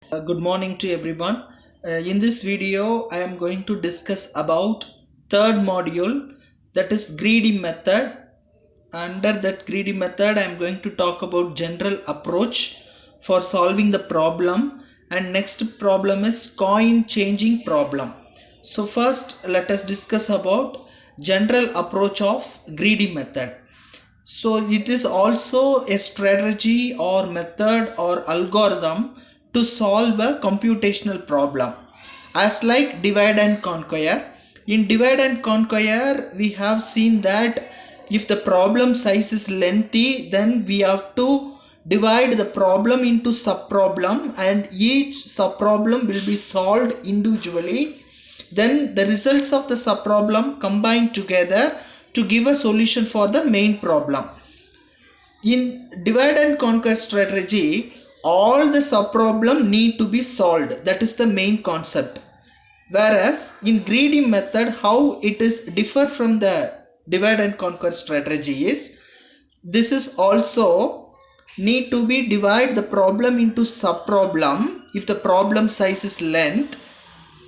Good morning to everyone. In this video, I am going to discuss about third module, that is greedy method. Under that greedy method, I am going to talk about general approach for solving the problem, and next problem is coin changing problem. So first, let us discuss about general approach of greedy method. So it is also a strategy or method or algorithm to solve a computational problem. As like divide and conquer. In divide and conquer, we have seen that if the problem size is lengthy, then we have to divide the problem into sub-problem, and each sub-problem will be solved individually. Then the results of the sub-problem combine together to give a solution for the main problem. In divide and conquer strategy, all the sub-problem need to be solved. That is the main concept. Whereas in greedy method, how it is differ from the divide and conquer strategy is, this is also need to be divide the problem into sub-problem if the problem size is length.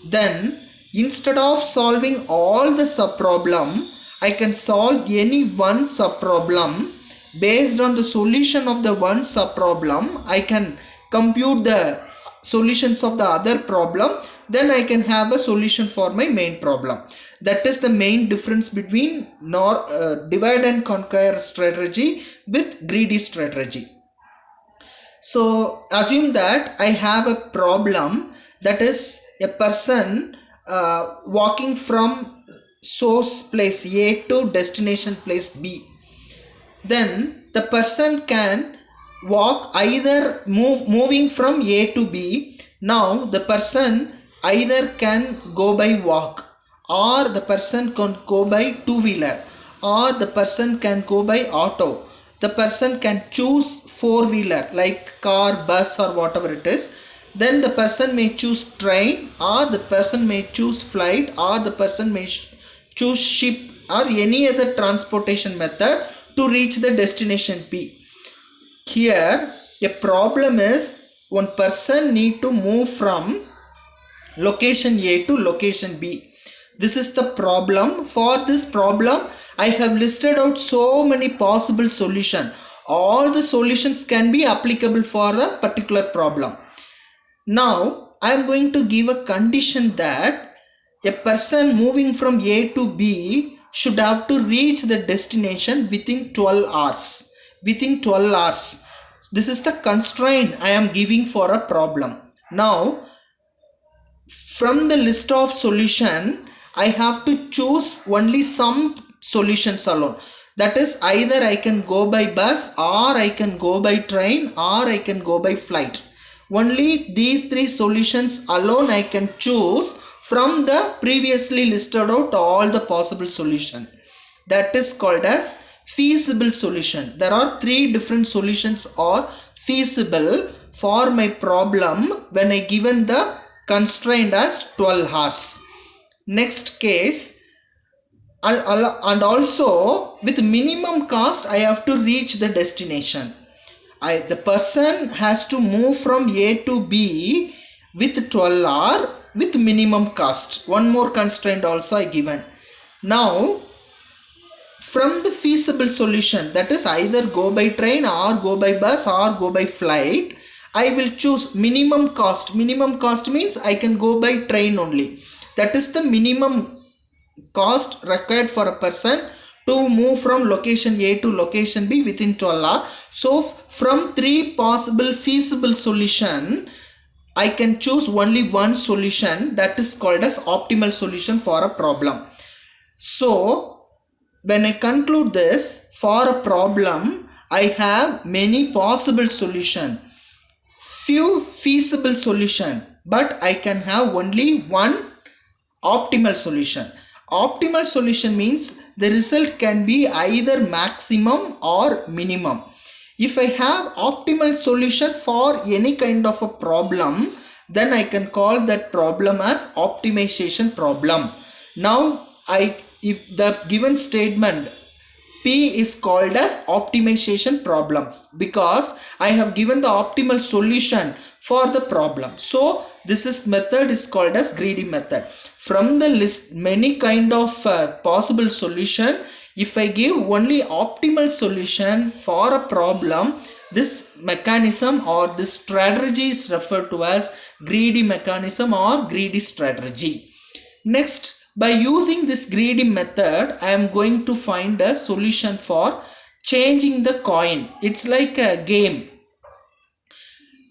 Then instead of solving all the sub-problem, I can solve any one sub-problem. Based on the solution of the one sub-problem, I can compute the solutions of the other problem. Then I can have a solution for my main problem. That is the main difference between divide and conquer strategy with greedy strategy. So assume that I have a problem, that is a person walking from source place A to destination place B. Then the person can walk either moving from A to B. Now the person either can go by walk, or the person can go by two-wheeler, or the person can go by auto. The person can choose four-wheeler like car, bus, or whatever it is. Then the person may choose train, or the person may choose flight, or the person may choose ship, or any other transportation method to reach the destination P. Here a problem is one person need to move from location A to location B. This is the problem. For this problem, I have listed out so many possible solutions. All the solutions can be applicable for a particular problem. Now I am going to give a condition that a person moving from A to B should have to reach the destination within 12 hours. Within 12 hours. This is the constraint I am giving for a problem. Now, from the list of solution, I have to choose only some solutions alone. That is, either I can go by bus, or I can go by train, or I can go by flight. Only these three solutions alone I can choose from the previously listed out all the possible solution. That is called as feasible solution. There are three different solutions are feasible for my problem when I given the constraint as 12 hours. Next case, and also with minimum cost I have to reach the destination. The person has to move from A to B with 12 hours with minimum cost. One more constraint also I given. Now from the feasible solution, that is either go by train, or go by bus, or go by flight, I will choose minimum cost. Minimum cost means I can go by train only. That is the minimum cost required for a person to move from location A to location B within 12 hours. So from three possible feasible solution, I can choose only one solution, that is called as optimal solution for a problem. So when I conclude this, for a problem I have many possible solution, few feasible solution, but I can have only one optimal solution. Optimal solution means the result can be either maximum or minimum. If I have optimal solution for any kind of a problem, then I can call that problem as optimization problem. Now if the given statement P is called as optimization problem because I have given the optimal solution for the problem. So this method is called as greedy method. From the list many kind of possible solution, if I give only optimal solution for a problem, this mechanism or this strategy is referred to as greedy mechanism or greedy strategy. Next, by using this greedy method, I am going to find a solution for changing the coin. It's like a game.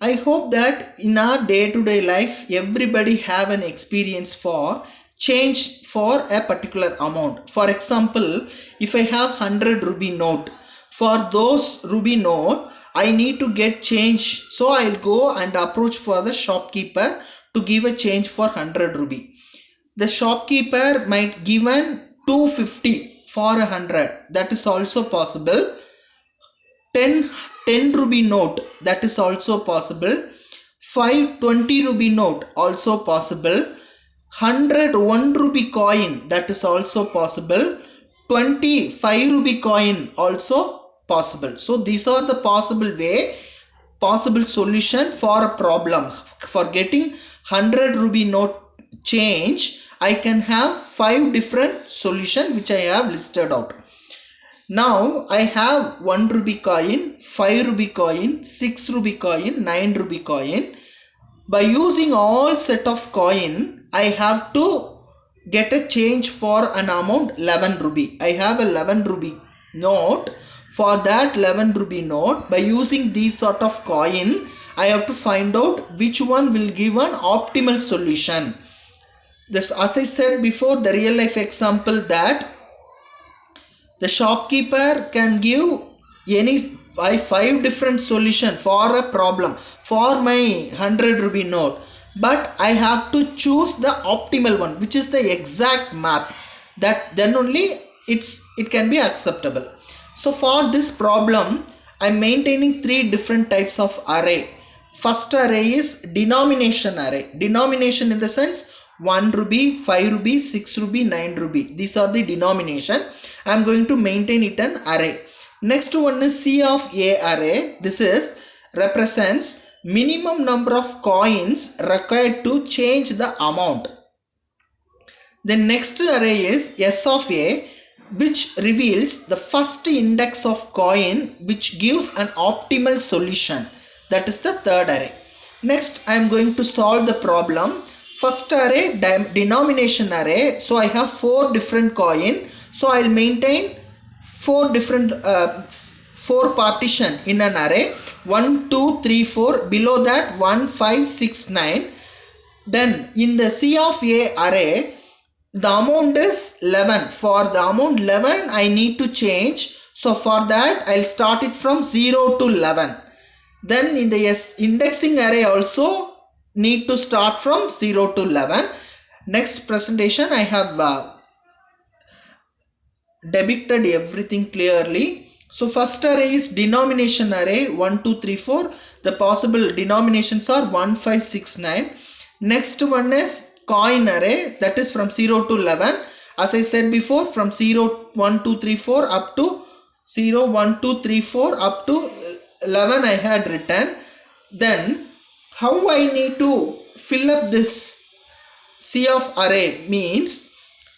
I hope that in our day-to-day life, everybody have an experience for change for a particular amount. For example, if I have 100 rupee note, for those rupee note, I need to get change. So I'll go and approach for the shopkeeper to give a change for 100 rupee. The shopkeeper might given 250 for 100. That is also possible. 10 rupee note, that is also possible. 5 20 rupee note, also possible. 100 1 rupee coin, that is also possible. 25 rupee coin, also possible. So these are the possible solution for a problem. For getting 100 rupee note change, I can have 5 different solutions which I have listed out. Now I have 1 rupee coin, 5 rupee coin, 6 rupee coin, 9 rupee coin. By using all set of coin, I have to get a change for an amount 11 rupee. I have 11 rupee note. For that 11 rupee note, by using these sort of coin, I have to find out which one will give an optimal solution. This, as I said before, the real life example that the shopkeeper can give any 5 different solution for a problem for my 100 rupee note, but I have to choose the optimal one, which is the exact map. That then only it can be acceptable. So for this problem, I am maintaining 3 different types of array. First array is denomination array. Denomination in the sense 1 rupee, 5 rupee, 6 rupee, 9 rupee. These are the denomination. I am going to maintain it an array. Next one is C of A array. This is represents minimum number of coins required to change the amount. The next array is S of A, which reveals the first index of coin which gives an optimal solution. That is the third array. Next I am going to solve the problem. First array, denomination array. So I have 4 different coin. So I will maintain 4 different 4 partition in an array. 1 2 3 4. Below that 1 5 6 9. Then in the C of A array, the amount is 11. For the amount 11, I need to change. So for that, I'll start it from 0 to 11. Then in the indexing array also need to start from 0 to 11. Next presentation, I have depicted everything clearly. So first array is denomination array 1 2 3 4. The possible denominations are 1 5 6 9. Next one is coin array, that is from 0 to 11. As I said before, from 0 1 2 3 4 up to 0 1 2 3 4 up to 11 I had written. Then how I need to fill up this C of array means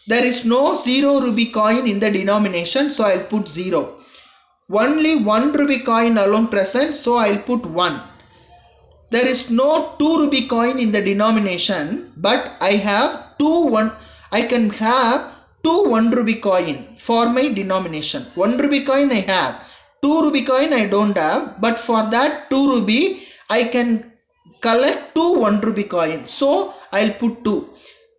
there is no 0 rupee coin in the denomination, so I'll put 0. Only 1 rupee coin alone present, so I'll put 1. There is no 2 rupee coin in the denomination, but I have I can have 2 1 rupee coin for my denomination. 1 rupee coin I have, 2 rupee coin I don't have, but for that 2 rupee I can collect 2 1 rupee coin, so I'll put 2.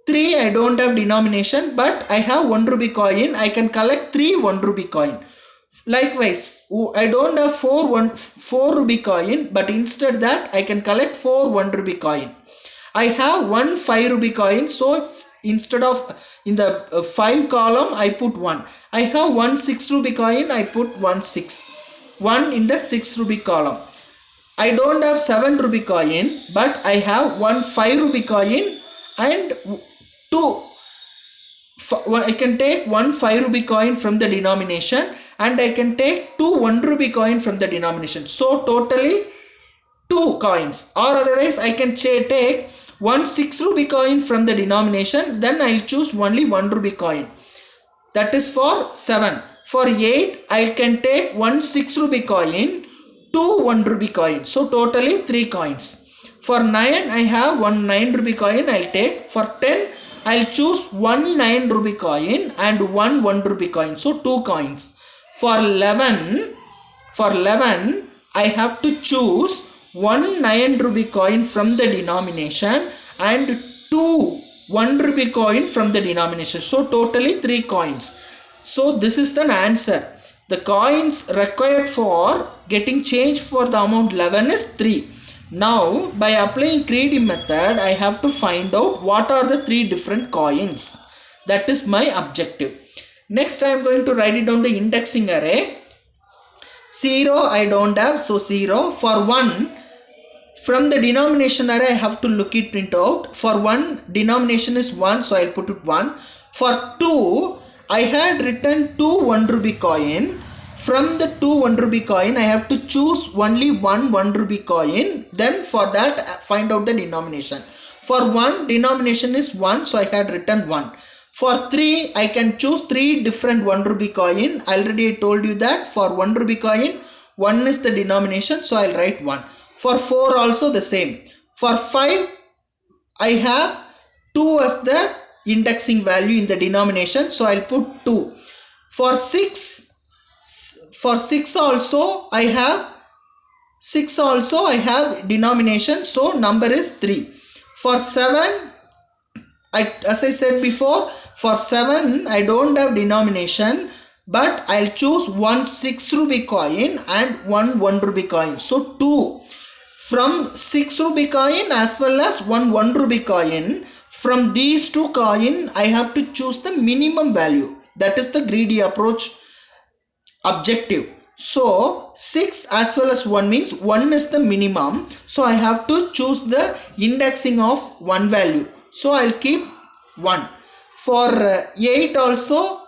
3 I don't have denomination, but I have 1 rupee coin, I can collect 3 1 rupee coin. Likewise, I don't have 4 rupee coin, but instead that I can collect 4 1 rupee coin. I have 1 5 rupee coin, so instead of in the 5 column I put 1. I have 1 6 rupee coin, I put 1 6. 1 in the 6 rupee column. I don't have 7 rupee coin, but I have 1 5 rupee coin and 2. I can take 1 5 rupee coin from the denomination and I can take 2 1 rupee coin from the denomination. So totally 2 coins, or otherwise I can take 1 6 rupee coin from the denomination, then I'll choose only 1 rupee coin. That is for 7. For 8, I can take 1 6 rupee coin, 2 1 rupee coin. So totally 3 coins. For 9, I have 1 9 rupee coin I'll take. For 10, I'll choose 1 9 rupee coin and 1 1 rupee coin. So 2 coins. For 11, I have to choose 1 9 rupee coin from the denomination and 2 1 rupee coin from the denomination. So totally 3 coins. So this is the answer. The coins required for getting change for the amount 11 is 3. Now by applying greedy method, I have to find out what are the 3 different coins. That is my objective. Next I am going to write it down the indexing array. 0 I don't have, so 0. For 1, from the denomination array I have to look it print out. For 1, denomination is 1, so I'll put it 1. For 2, I had written 2 1 rupee coin. From the 2 1 rupee coin, I have to choose only 1 1 rupee coin. Then for that, find out the denomination. For 1, denomination is 1, so I had written 1. For 3, I can choose 3 different 1 rupee coin. Already I told you that for 1 rupee coin, 1 is the denomination, so I'll write 1. For 4 also the same. For 5, I have 2 as the indexing value in the denomination, so I'll put 2. For 6 also I have denomination, so number is 3. For 7, as I said before, for 7 I don't have denomination, but I'll choose 1 6 rupee coin and 1 1 rupee coin. So 2 from 6 rupee coin as well as 1 1 rupee coin. From these 2 coin, I have to choose the minimum value. That is the greedy approach objective. So 6 as well as 1 means 1 is the minimum. So I have to choose the indexing of 1 value. So I'll keep 1. For 8 also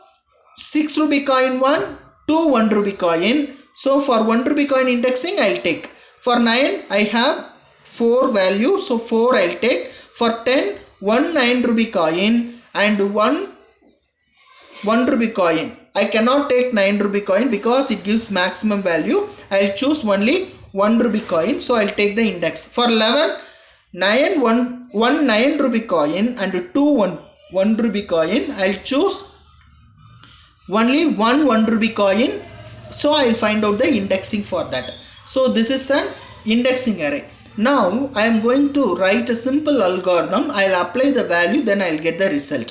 6 rupee coin 1, 2 1 rupee coin. So for 1 rupee coin indexing I'll take. For 9 I have 4 value, so 4 I'll take. For 10, 1 9 rupee coin and 1 1 rupee coin. I cannot take 9 rupee coin because it gives maximum value. I'll choose only 1 rupee coin, so I'll take the index. For 11, 1 9 rupee coin and 2 1 rupee coin. I'll choose only 1 1 rupee coin, so I'll find out the indexing for that. So this is an indexing array. Now I am going to write a simple algorithm. I'll apply the value, then I'll get the result.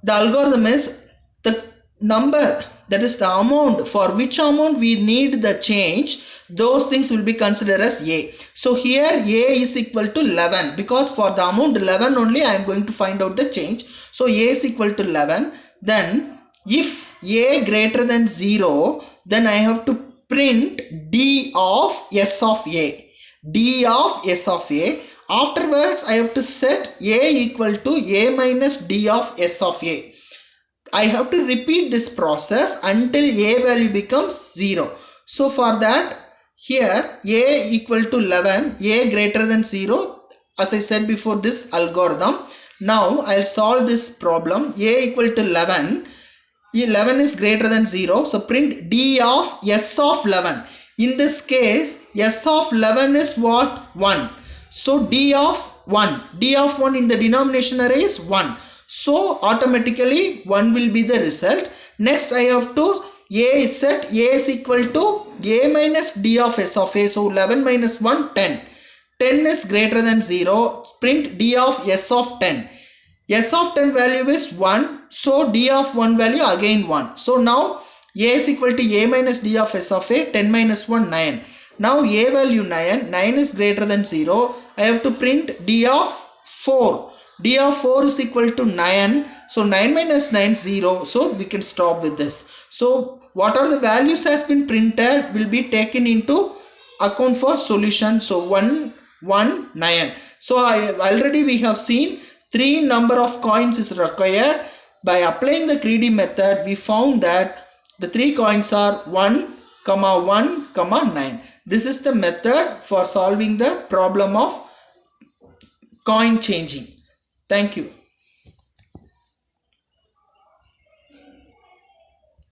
The algorithm is the number, that is the amount, for which amount we need the change, those things will be considered as A. So here A is equal to 11 because for the amount 11 only I am going to find out the change. So A is equal to 11. Then if A greater than 0, then I have to print D of S of A. D of S of A. Afterwards I have to set A equal to A minus D of S of A. I have to repeat this process until A value becomes 0. So for that, here A equal to 11, A greater than 0, as I said before, this algorithm. Now I'll solve this problem. A equal to 11, 11 is greater than 0, so print D of S of 11. In this case, S of 11 is what? 1. So D of 1. D of 1 in the denomination array is 1. So automatically 1 will be the result. Next I have to A is set. A is equal to A minus D of S of A. So 11 minus 1, 10. 10 is greater than 0. Print D of S of 10. S of 10 value is 1. So D of 1 value again 1. So now A is equal to A minus D of S of A. 10 minus 1, 9. Now A value 9. 9 is greater than 0. I have to print D of 4. D of 4 is equal to 9. So 9 minus 9, 0. So we can stop with this. So what are the values has been printed will be taken into account for solution. So 1, 1, 9. So already we have seen 3 number of coins is required. By applying the greedy method, we found that The three coins are 1, 1, 9. This is the method for solving the problem of coin changing. Thank you.